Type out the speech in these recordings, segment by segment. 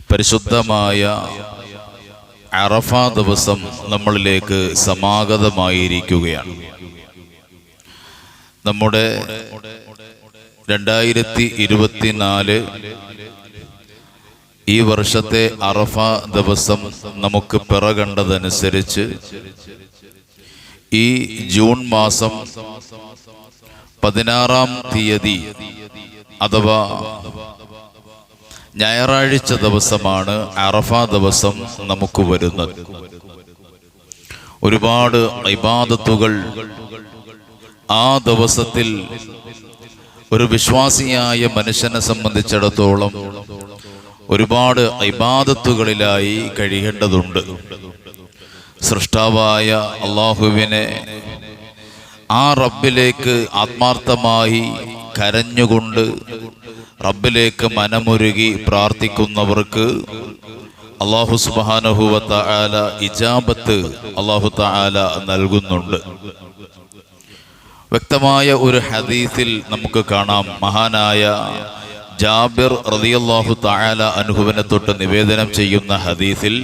പരിശുദ്ധമായ അറഫ ദിവസം നമ്മളിലേക്ക് സമാഗതമായിരിക്കുകയാണ്. നമ്മുടെ 2024 ഈ വർഷത്തെ അറഫ ദിവസം നമുക്ക് പിറകണ്ടതനുസരിച്ച് ഈ ജൂൺ മാസം 16-ാം തീയതി അഥവാ ഞായറാഴ്ച ദിവസമാണ് അറഫ ദിവസം നമുക്ക് വരുന്നത്. ഒരുപാട് ഇബാദത്തുകൾ ആ ദിവസത്തിൽ ഒരു വിശ്വാസിയായ മനുഷ്യനെ സംബന്ധിച്ചിടത്തോളം ഒരുപാട് ഇബാദത്തുകളിലായി കഴിയേണ്ടതുണ്ട്. സൃഷ്ടാവായ അള്ളാഹുവിനെ, ആ റബ്ബിലേക്ക് ആത്മാർത്ഥമായി കരഞ്ഞുകൊണ്ട് റബ്ബിലേക്ക് മനമുരുകി പ്രാർത്ഥിക്കുന്നവർക്ക് അല്ലാഹു സുബ്ഹാനഹു വ തആല ഇജാബത്ത് അല്ലാഹു തആല നൽകുന്നുണ്ട്. വ്യക്തമായ ഒരു ഹദീസിൽ നമുക്ക് കാണാം, മഹാനായ ജാബിർ റളിയല്ലാഹു തആല അൻഹുവിനെ തൊട്ട് നിവേദനം ചെയ്യുന്ന ഹദീസിൽ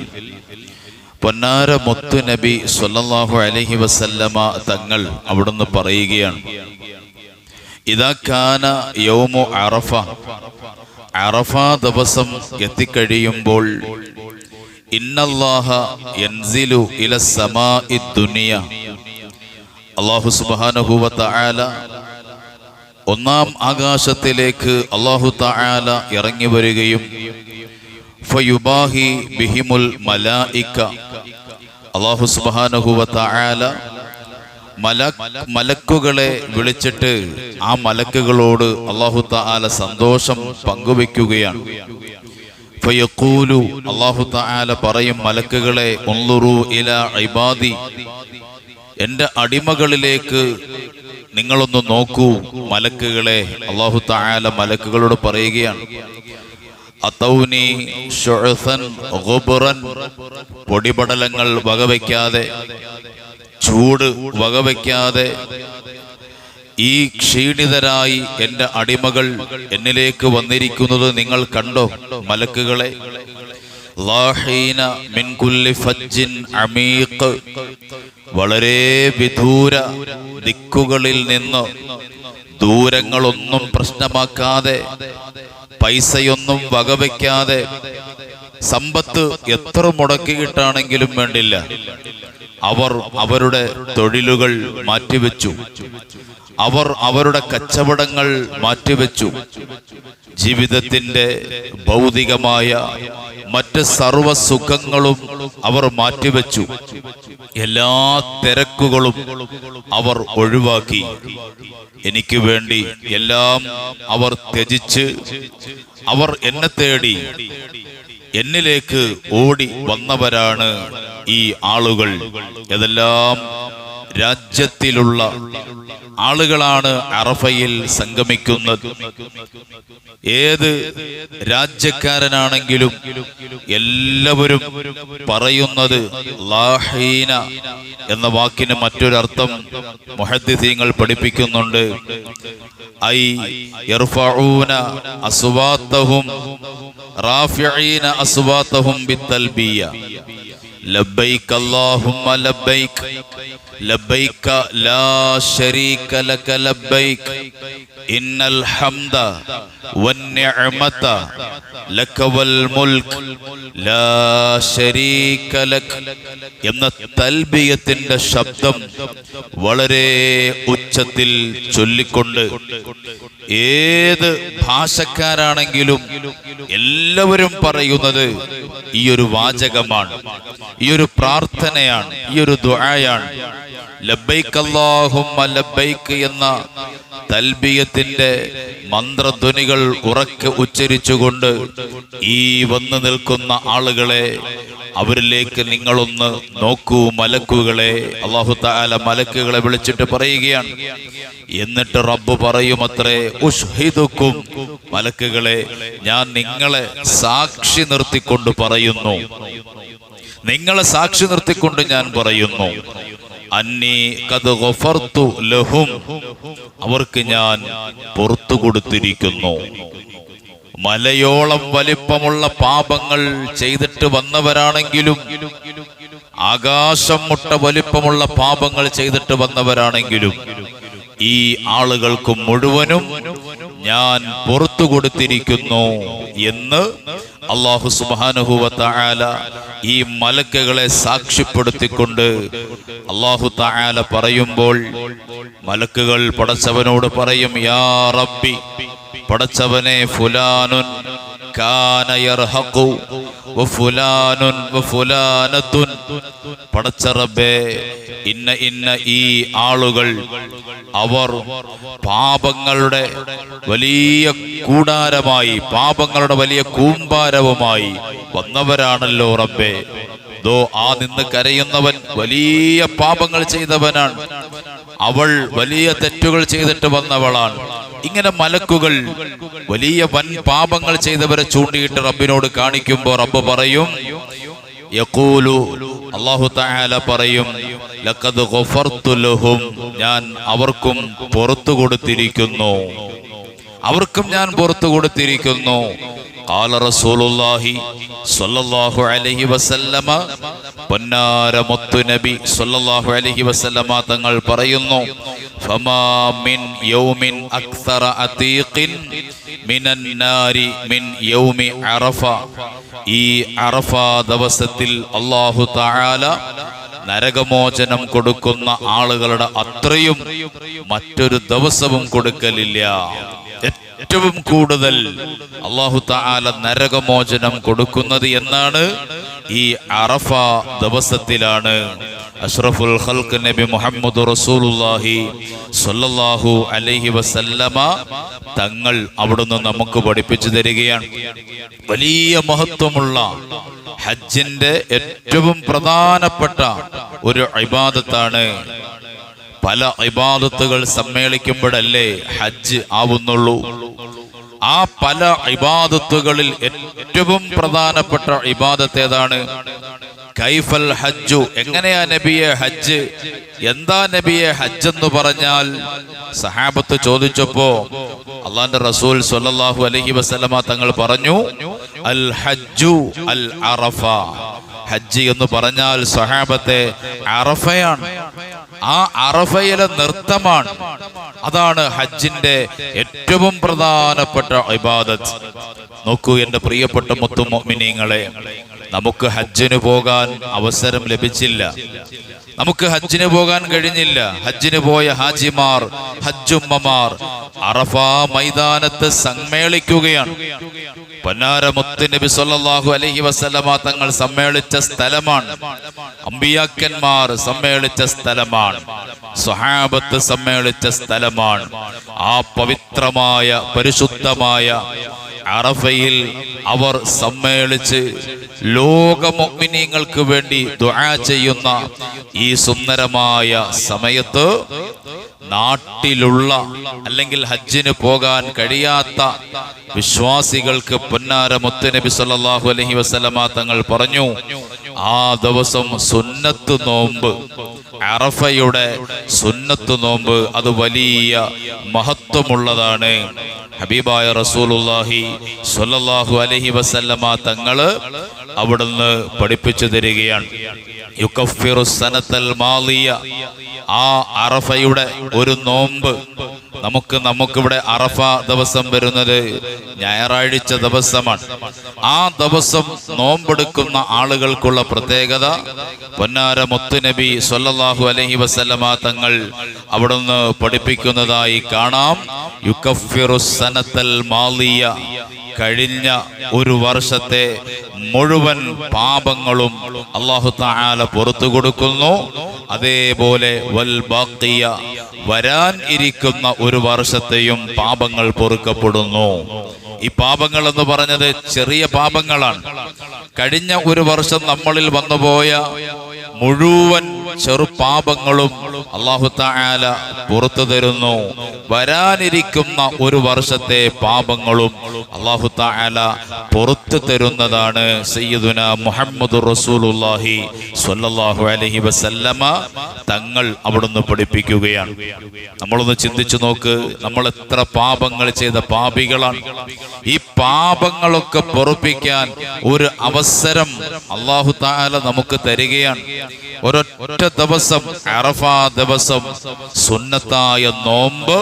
പൊന്നാര മുത്തു നബി സ്വല്ലല്ലാഹു അലൈഹി വസല്ലമ തങ്ങൾ അവിടുന്ന് പറയുകയാണ്, ഇദാ കാന യൗമു അറഫ, അറഫ ദിവസം എത്തിക്കഴിയുമ്പോൾ ഇന്നല്ലാഹ യൻസിലു ഇലസ് സമാഇ ദുനിയ, അല്ലാഹു സുബ്ഹാനഹു വ തആല ഒന്നാം ആകാശത്തിലേക്ക് അല്ലാഹു തആല ഇറങ്ങി വരികയും ഫയുബാഹി ബിഹിമുൽ മലായിക, അല്ലാഹു സുബ്ഹാനഹു വ തആല മലക്കുകളെ വിളിച്ചിട്ട് ആ മലക്കുകളോട് അല്ലാഹു തആല സന്തോഷം പങ്കുവെക്കുകയാണ്. ഫയഖൂലു, അല്ലാഹു തആല പറയും മലക്കുകളെ, ഉൻളുറു ഇലാ ഇബാദി, എൻ്റെ അടിമകളിലേക്ക് നിങ്ങളൊന്ന് നോക്കൂ. മലക്കുകളെ അല്ലാഹു തആല മലക്കുകളോട് പറയുകയാണ്, അതൗനി ശുഅസൻ ഗുബ്റൻ, പൊടിപടലങ്ങൾ വകവയ്ക്കാതെ, ചൂട് വകവയ്ക്കാതെ ഈ ക്ഷീണിതരായി എൻ്റെ അടിമകൾ എന്നിലേക്ക് വന്നിരിക്കുന്നത് നിങ്ങൾ കണ്ടോ മലക്കുകളെ? ലാഹീന മിൻ കുല്ലി ഫജ്ജിൻ അമീഖ്, വളരെ വിദൂര ദിക്കുകളിൽ നിന്ന്, ദൂരങ്ങളൊന്നും പ്രശ്നമാക്കാതെ, പൈസയൊന്നും വകവയ്ക്കാതെ, സമ്പത്ത് എത്ര മുടക്കിയിട്ടാണെങ്കിലും വേണ്ടില്ല, അവർ അവരുടെ തൊഴിലുകൾ മാറ്റിവെച്ചു, അവർ അവരുടെ കച്ചവടങ്ങൾ മാറ്റിവെച്ചു, ജീവിതത്തിന്റെ ഭൗതികമായ മറ്റ് സർവ സുഖങ്ങളും അവർ മാറ്റിവെച്ചു, എല്ലാ തിരക്കുകളും അവർ ഒഴിവാക്കി, എനിക്ക് വേണ്ടി എല്ലാം അവർ ത്യജിച്ച് അവർ എന്നെ തേടി എന്നിലേക്ക് ഓടി വന്നവരാണ് ഈ ആളുകൾ. ഏതെല്ലാം രാജ്യത്തിലുള്ള ആളുകളാണ് അറഫയിൽ സംഗമിക്കുന്നത്. ഏത് രാജ്യക്കാരനാണെങ്കിലും എല്ലാവരും പറയുന്നത് ലാഹീന എന്ന വാക്കിന് മറ്റൊരർത്ഥം മുഹദ്ദിസീങ്ങൾ പഠിപ്പിക്കുന്നുണ്ട്. ഐ യർഫഊന അസ്വാതഹും റാഫിഈന അസ്വാതഹും ബിത്തൽബിയ, ലബ്ബൈക അല്ലാഹുമ്മ ലബ്ബൈക ലബ്ബൈക ലാ ശരീക ലക ലബ്ബൈക ഇന്നൽ ഹംദ വന്നിഅമത ലക വൽ മുൽക് ലാ ശരീക ലക എന്ന തൽബിയത്തിന്റെ ശബ്ദം വളരെ ഉച്ചത്തിൽ ചൊല്ലിക്കൊണ്ട് ഏത് ഭാഷക്കാരാണെങ്കിലും എല്ലാവരും പറയുന്നത് ഈ ഒരു വാചകമാണ്, ഈ ഒരു പ്രാർത്ഥനയാണ്, ഈ ഒരു ദുആയാണ്. ലബ്ബൈക അല്ലാഹുമ്മ ലബ്ബൈക എന്ന തൽബിയത്തിന്റെ മന്ത്രധ്വനികൾ ഉറക്കെ ഉച്ചരിച്ചുകൊണ്ട് ഈ വന്നു നിൽക്കുന്ന ആളുകളെ, അവരിലേക്ക് നിങ്ങളൊന്ന് നോക്കൂ മലക്കുകളെ. അല്ലാഹു തആല മലക്കുകളെ വിളിച്ചിട്ട് പറയുകയാണ്. എന്നിട്ട് റബ്ബ് പറയുമത്രേ, ഉഷ്ഹിദുക്കും, മലക്കുകളെ ഞാൻ നിങ്ങളെ സാക്ഷി നിർത്തിക്കൊണ്ട് പറയുന്നു, നിങ്ങളെ സാക്ഷി നിർത്തിക്കൊണ്ട് ഞാൻ പറയുന്നു, അന്നി ഖദ് ഗഫർതു ലഹും, അവർക്ക് ഞാൻ പുറത്തു കൊടുത്തിരിക്കുന്നു. മലയോളം വലിപ്പമുള്ള പാപങ്ങൾ ചെയ്തിട്ട് വന്നവരാണെങ്കിലും, ആകാശം മുട്ട വലിപ്പമുള്ള പാപങ്ങൾ ചെയ്തിട്ട് വന്നവരാണെങ്കിലും, ഈ ആളുകൾക്ക് മുഴുവനും ഞാൻ പുറത്തു കൊടുത്തിരിക്കുന്നു എന്ന് അല്ലാഹു സുബ്ഹാനഹു വ തആല ഈ മലക്കുകളെ സാക്ഷ്യപ്പെടുത്തിക്കൊണ്ട് അല്ലാഹു തആല പറയുമ്പോൾ, മലക്കുകൾ പടച്ചവനോട് പറയും, യാ റബ്ബി, പടച്ചവനെ, ഫുലാനുൻ കാന യർഹഖു വഫുലാനുൻ വഫുലാനത്തുൻ, പടച്ച റബ്ബേ, ഇന്ന ഈ ആളുകൾ അവർ പാപങ്ങളുടെ വലിയ കൂടാരമായി, പാപങ്ങളുടെ വലിയ കൂമ്പാരവുമായി വന്നവരാണല്ലോ റബ്ബേ. ദോ ആ നിന്ന് കരയുന്നവൻ വലിയ പാപങ്ങൾ ചെയ്തവനാണ്, അവൾ വലിയ തെറ്റുകൾ ചെയ്തിട്ട് വന്നവളാണ്. ഇങ്ങനെ മലക്കുകൾ വലിയ വൻ പാപങ്ങൾ ചെയ്തവരെ ചൂണ്ടിയിട്ട് റബ്ബിനോട് കാണിക്കുമ്പോൾ റബ്ബ് പറയും, യഖൂലു, അല്ലാഹു തആല പറയും, ലഖദ് ഗഫർതു ലഹും, ഞാൻ അവർക്കും പുറത്തു കൊടുത്തിരിക്കുന്നു, അവർക്കും ഞാൻ പുറത്തു കൊടുത്തിരിക്കുന്നു. ഖാല റസൂലുള്ളാഹി സ്വല്ലല്ലാഹു അലൈഹി വസല്ലമ, പൊന്നാര മുത്തു നബി സ്വല്ലല്ലാഹു അലൈഹി വസല്ലമ തങ്ങൾ പറയുന്നു, ഫമാ മിൻ യൗമിൻ അക്സറ അതീഖിൻ മിനൻ നാരി മിൻ യൗമി അറഫ, ഈ അറഫ ദിവസത്തിൽ അല്ലാഹു തആല നരകമോചനം കൊടുക്കുന്ന ആളുകളുടെ അത്രയും മറ്റൊരു ദിവസവും കൊടുക്കലില്ല. ഏറ്റവും കൂടുതൽ അല്ലാഹു തആല നരകമോചനം കൊടുക്കുന്നത് എന്നാണ് ഈ അറഫ ദിവസത്തിലാണ്. അഷ്റഫുൽ ഖൽഖ് നബി മുഹമ്മദ് റസൂലുള്ളാഹി സ്വല്ലല്ലാഹു അലൈഹി വസല്ലമ തങ്ങൾ അവിടുന്ന് നമുക്ക് പഠിപ്പിച്ചു തരികയാണ്. വലിയ മഹത്വമുള്ള ഹജ്ജിന്റെ ഏറ്റവും പ്രധാനപ്പെട്ട ഒരു ഇബാദത്താണ്. പല ഇബാദത്തുകൾ സമ്മേളിക്കുമ്പോഴല്ലേ ഹജ്ജ് ആവുന്നുള്ളൂ. ആ പല ഇബാദത്തുകളിൽ ഏറ്റവും പ്രധാനപ്പെട്ട ഇബാദത്ത് ഏതാണ്? കൈഫൽ ഹജ്ജു, എങ്ങനെയാ നബിയെ ഹജ്ജ്? എന്താ നബിയെ ഹജ്ജ് എന്ന് പറഞ്ഞാൽ? സഹാബത്ത് ചോദിച്ചപ്പോ അള്ളാന്റെ റസൂൽ സ്വല്ലല്ലാഹു അലൈഹി വസല്ലമ തങ്ങൾ പറഞ്ഞു, അൽ ഹജ്ജു അൽ അറഫ, ഹജ്ജ് എന്ന് പറഞ്ഞാൽ സഹാബത്തെ അറഫയാണ്, ആ അറഫയിലെ നൃത്തമാണ്. അതാണ് ഹജ്ജിന്റെ ഏറ്റവും പ്രധാനപ്പെട്ട ഇബാദത്ത്. നോക്കൂ എന്റെ പ്രിയപ്പെട്ട മുത്തു മുഅ്മിനീങ്ങളെ, നമുക്ക് ഹജ്ജിന് പോകാൻ അവസരം ലഭിച്ചില്ല, നമുക്ക് ഹജ്ജിന് പോകാൻ കഴിഞ്ഞില്ല. ഹജ്ജിന് പോയ ഹാജിമാർ, ഹജ്ജുമ്മമാർ അറഫ മൈതാനത്ത് സമ്മേളിക്കുകയാണ്. പൊന്നാര മുത്ത് നബി സല്ലല്ലാഹു അലൈഹി വസല്ലമ തങ്ങൾ സമ്മേളിച്ച സ്ഥലമാണ്, അമ്പിയാക്കന്മാർ സമ്മേളിച്ച സ്ഥലമാണ്, സ്വഹാബത്ത് സമ്മേളിച്ച സ്ഥലമാണ്. ആ പവിത്രമായ പരിശുദ്ധമായ അറഫയിൽ അവർ സമ്മേളിച്ച് ലോക മുഅ്മിനീങ്ങൾക്ക് വേണ്ടി ദുആ ചെയ്യുന്ന ഈ സുന്ദരമായ സമയത്ത് നാട്ടിലുള്ള അല്ലെങ്കിൽ ഹജ്ജിന് പോകാൻ കഴിയാത്ത വിശ്വാസികൾക്ക് പൊന്നാര മുത്ത് നബി സല്ലല്ലാഹു അലൈഹി വസല്ലമ തങ്ങൾ പറഞ്ഞു, ആ ദിവസം സുന്നത്ത് നോമ്പ്, അറഫയുടെ സുന്നത്ത് നോമ്പ്, അത് വലിയ മഹത്വമുള്ളതാണ്. ഹബീബായ റസൂലുള്ളാഹി സ്വല്ലല്ലാഹു അലൈഹി വസല്ലമ തങ്ങള് അവിടുന്ന് പഠിപ്പിച്ചു തരികയാണ്. യുകഫിറു സനത്തൽ മാളിയ, ആ അറഫയുടെ ഒരു നോമ്പ് നമുക്കിവിടെ അറഫ ദിവസം വരുന്നത് ഞായറാഴ്ച ദിവസമാണ്. ആ ദിവസം നോമ്പെടുക്കുന്ന ആളുകൾക്കുള്ള പ്രത്യേകത പൊന്നാര മുത്ത് നബി സ്വല്ലല്ലാഹു അലൈഹി വസല്ലമ തങ്ങൾ അവിടുന്ന് പഠിപ്പിക്കുന്നതായി കാണാം. യുകഫിറു സനത്തൽ മാളിയ, കഴിഞ്ഞ ഒരു വർഷത്തെ മുഴുവൻ പാപങ്ങളും അല്ലാഹു തആല പുറത്തു കൊടുക്കുന്നു. അതേപോലെ വൽ ബാഖിയ, വരാൻ ഇരിക്കുന്ന ഒരു വർഷത്തെയും പാപങ്ങൾ പൊറുക്കപ്പെടുന്നു. ഈ പാപങ്ങൾ എന്ന് പറഞ്ഞത് ചെറിയ പാപങ്ങളാണ്. കഴിഞ്ഞ ഒരു വർഷം നമ്മളിൽ വന്നുപോയ മുഴുവൻ ചെറുപാപങ്ങളും അല്ലാഹു തആല പുറത്തു തരുന്നു. വരാനിരിക്കുന്ന ഒരു വർഷത്തെ പാപങ്ങളും അല്ലാഹു തആല പുറത്തു തരുന്നതാണ് സയ്യിദുനാ മുഹമ്മദുർ റസൂലുള്ളാഹി സ്വല്ലല്ലാഹു അലൈഹി വസല്ലമ തങ്ങൾ അവിടുന്ന് പഠിപ്പിക്കുകയാണ്. നമ്മളൊന്ന് ചിന്തിച്ചു നോക്ക്, നമ്മൾ എത്ര പാപങ്ങൾ ചെയ്ത പാപികളാണ്. ഈ പാപങ്ങളൊക്കെ പൊറുപ്പിക്കാൻ ഒരു അവസരം അല്ലാഹു തആല നമുക്ക് തരികയാണ്. ഒരൊറ്റ ദിവസം, അറഫാ ദിവസം സുന്നത്തായ നോമ്പ്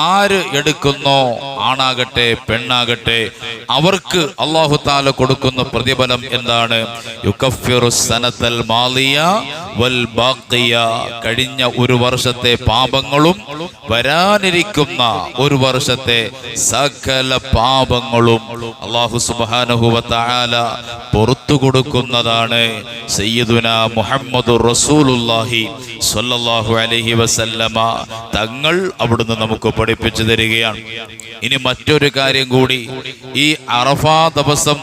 ആര് എടുക്കുന്നോ, ആണാകട്ടെ പെണ്ണാകട്ടെ, അവർക്ക് അല്ലാഹു തആല കൊടുക്കുന്ന പ്രതിഫലം എന്താണ്? യുകഫിറു സനതൽ മാലിയ വൽ ബാഖിയ, കഴിഞ്ഞ ഒരു വർഷത്തെ പാപങ്ങളും വരാനിരിക്കുന്ന ഒരു വർഷത്തെ സകല പാപങ്ങളും അല്ലാഹു സുബ്ഹാനഹു വ തആല പുറത്തു കൊടുക്കുന്നതാണ്. സയ്യിദുനാ മുഹമ്മദുർ റസൂലുള്ളാഹി സ്വല്ലല്ലാഹു അലൈഹി വസല്ലമ തങ്ങൾ അവിടുന്ന് നമുക്ക് പഠിപ്പിച്ചു തരികയാണ്. ഇനി മറ്റൊരു കാര്യം കൂടി, ഈ അറഫാ ദിവസം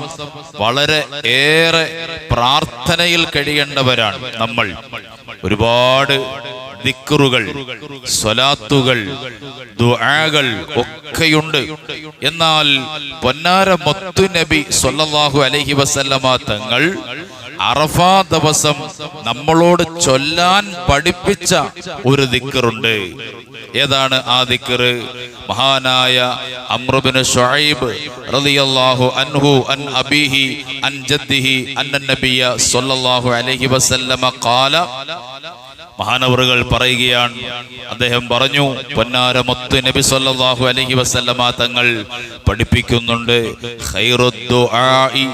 വളരെ ഏറെ പ്രാർത്ഥനയിൽ കഴിയേണ്ടവരാണ് നമ്മൾ. ഒരുപാട് ദിക്റുകൾ, സ്വലാത്തുകൾ, ദുആകൾ ഒക്കെയുണ്ട്. എന്നാൽ പൊന്നാര മുത്തു നബി സ്വല്ലല്ലാഹു അലൈഹി വസല്ലമ തങ്ങൾ അറഫാ ദിവസം നമ്മളോട് ചൊല്ലാൻ പഠിപ്പിച്ച ഒരു ദിക്റുണ്ട്. ഏതാണ് ആ ദിക്ർ? മഹാനായ അംർ ഇബ്നു ശുഐബ് റളിയല്ലാഹു അൻഹു അൻ അബീഹി അൻ ജദ്ദിഹി അന്ന നബിയ സ്വല്ലല്ലാഹു അലൈഹി വസല്ലമ ഖാല, മഹാനവറുകൾ പറയുകയാണ്, അദ്ദേഹം പറഞ്ഞു, പൊന്നാര മുത്ത് നബി സല്ലല്ലാഹു അലൈഹി വസല്ലമ തങ്ങൾ പഠിപ്പിക്കുന്നുണ്ട്, ഖൈറുദ് ദുആഇ,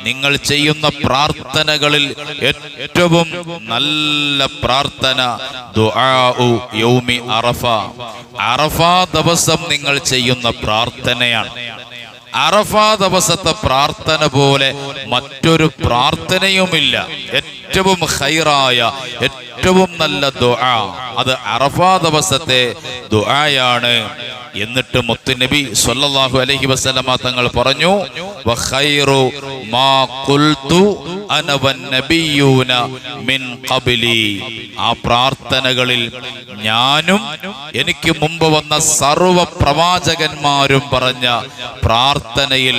നിങ്ങൾ ചെയ്യുന്ന പ്രാർത്ഥനകളിൽ ഏറ്റവും നല്ല പ്രാർത്ഥന ദുആഉ യൗമി അറഫ, അറഫാ ദിവസം നിങ്ങൾ ചെയ്യുന്ന പ്രാർത്ഥനയാണ്. അറഫാ ദിവസത്തെ പ്രാർത്ഥന പോലെ മറ്റൊരു പ്രാർത്ഥനയുമില്ല. ഏറ്റവും ഖൈറായ, ഏറ്റവും നല്ല ദുആ അത് അറഫാ ദിവസത്തെ ദുആയാണ്. എന്നിട്ട് മുത്തുനബി സ്വല്ലല്ലാഹു അലൈഹി വസല്ലമ തങ്ങൾ പറഞ്ഞു, വഖൈറു മാ ഖുൽതു അന വന്നബിയൂന മിൻ ഖബ്ലി, ആ പ്രാർത്ഥനകളിൽ ഞാനും എനിക്ക് മുമ്പ് വന്ന സർവ്വ പ്രവാചകന്മാരും പറഞ്ഞ പ്രാർത്ഥനയിൽ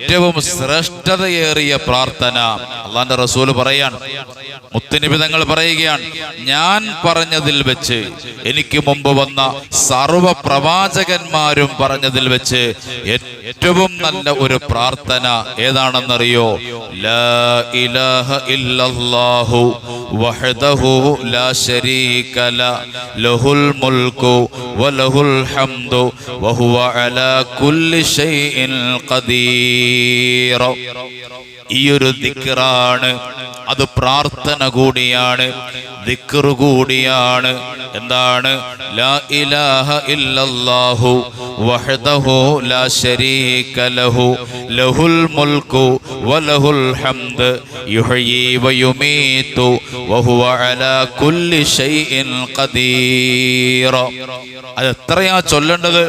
ഏറ്റവും ശ്രേഷ്ഠതയേറിയ പ്രാർത്ഥന അല്ലാഹുവിന്റെ റസൂൽ പറയാണ്, മുത്തുനബി തങ്ങൾ പറയുകയാണ്, ഞാൻ പറഞ്ഞതിൽ വെച്ച്, എനിക്ക് മുമ്പ് വന്ന സർവ്വ പ്രവാചകന്മാരും പറഞ്ഞതിൽ വെച്ച് ഏറ്റവും നല്ല ഒരു പ്രാർത്ഥന ഏതാണെന്നറിയോ? ലാ ഇലാഹ ഇല്ലല്ലാഹു വഹ്ദഹു ലാ ശരീക ലഹുൽ മുൽക്കു വലഹുൽ ഹംദു വഹുവ അലാ കുല്ലി ഷൈഇൻ ഖദീർ. ഈ ഒരു ദിക്റാണ്, അത് പ്രാർത്ഥന കൂടിയാണ്, ദിക്ർ കൂടിയാണ്. എന്താണ്? ലാ ഇലാഹ ഇല്ലല്ലാഹു വഹ്ദഹു ലാ ശരീക ലഹു ലഹുൽ മുൽക്കു വലഹുൽ ഹംദ് യുഹ്യി വയുമീതു വഹുവ അലാ കുല്ലി ഷൈഇൻ ഖദീർ. അത് എത്രയാ ചൊല്ലേണ്ടത്?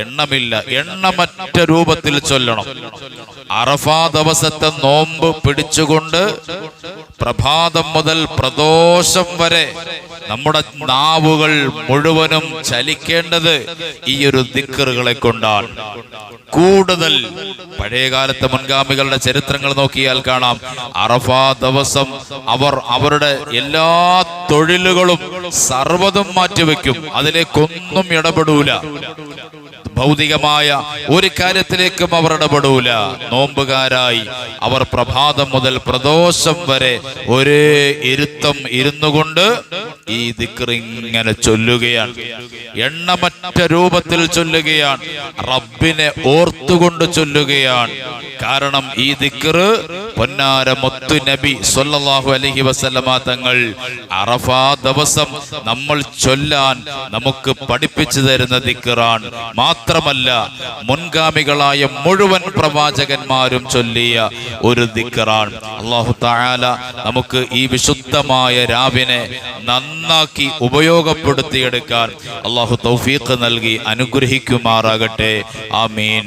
എണ്ണമില്ല, എണ്ണമറ്റ രൂപത്തിൽ ചൊല്ലണം. അറഫാ ദിവസത്തെ നോമ്പ് പിടിച്ചുകൊണ്ട് പ്രഭാതം മുതൽ പ്രദോഷം വരെ നമ്മുടെ നാവുകൾ മുഴുവനും ചലിക്കേണ്ടത് ഈ ഒരു ദിക്റുകളെ കൊണ്ടാണ്. കൂടുതൽ പഴയകാലത്തെ മുൻഗാമികളുടെ ചരിത്രങ്ങൾ നോക്കിയാൽ കാണാം, അറഫാ ദിവസം അവർ അവരുടെ എല്ലാ തൊഴിലുകളും സർവ്വതും മാറ്റിവെക്കും, അതിലേക്കൊന്നും ഇടപെടൂല. ഭൗതികമായ ഒരു കാര്യത്തിലേക്കും അവർ ഇടപെടൂല. നോമ്പുകാരായി അവർ പ്രഭാതം മുതൽ പ്രദോഷം വരെ ഒരേ ഇരുത്തം ഇരുന്നുകൊണ്ട് ഈ ദിക്ർ ഇങ്ങനെ ചൊല്ലുകയാണ്, എണ്ണമറ്റ രൂപത്തിൽ ചൊല്ലുകയാണ്, റബ്ബിനെ ഓർത്തുകൊണ്ട് ചൊല്ലുകയാണ്. കാരണം ഈ ദിക്ർ പൊന്നാര മുത്തു നബി സ്വല്ലല്ലാഹു അലൈഹി വസല്ലമ തങ്ങൾ അറഫാ ദിവസം നമ്മൾ ചൊല്ലാൻ നമുക്ക് പഠിപ്പിച്ചു തരുന്ന ദിക്റാണ്. മാത്രമല്ല മുൻഗാമികളായ മുഴുവൻ പ്രവാചകന്മാരും ചൊല്ലിയ ഒരു ദിക്റാണ്. അല്ലാഹു തആല നമുക്ക് ഈ വിശുദ്ധമായ രാവിനെ നന്നാക്കി ഉപയോഗപ്പെടുത്തിയെടുക്കാൻ അല്ലാഹു തൗഫീഖ് നൽകി അനുഗ്രഹിക്കുമാറാകട്ടെ. ആമീൻ.